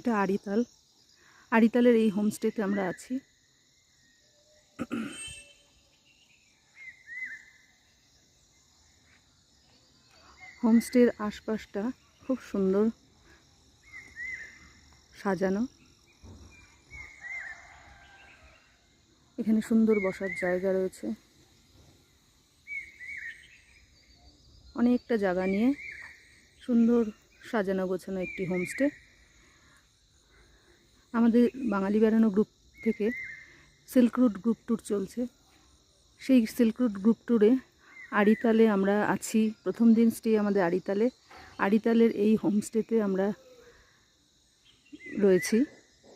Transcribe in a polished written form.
এটা আড়িতাল। আড়িতালের এই হোমস্টেতে আমরা আছি। হোমস্টের আশপাশটা খুব সুন্দর সাজানো। এখানে সুন্দর বসার জায়গা রয়েছে, অনেকটা জায়গা নিয়ে সুন্দর সাজানো গোছানো একটি হোমস্টে। আমাদের বাঙালি বেড়ানো গ্রুপ থেকে সিল্ক রুট গ্রুপ ট্যুর চলছে। সেই সিল্ক রুট গ্রুপ ট্যুরে আড়িতালে আমরা আছি। প্রথম দিন স্টে আমাদের আড়িতালে। আড়িতালের এই হোমস্টেতে আমরা রয়েছি।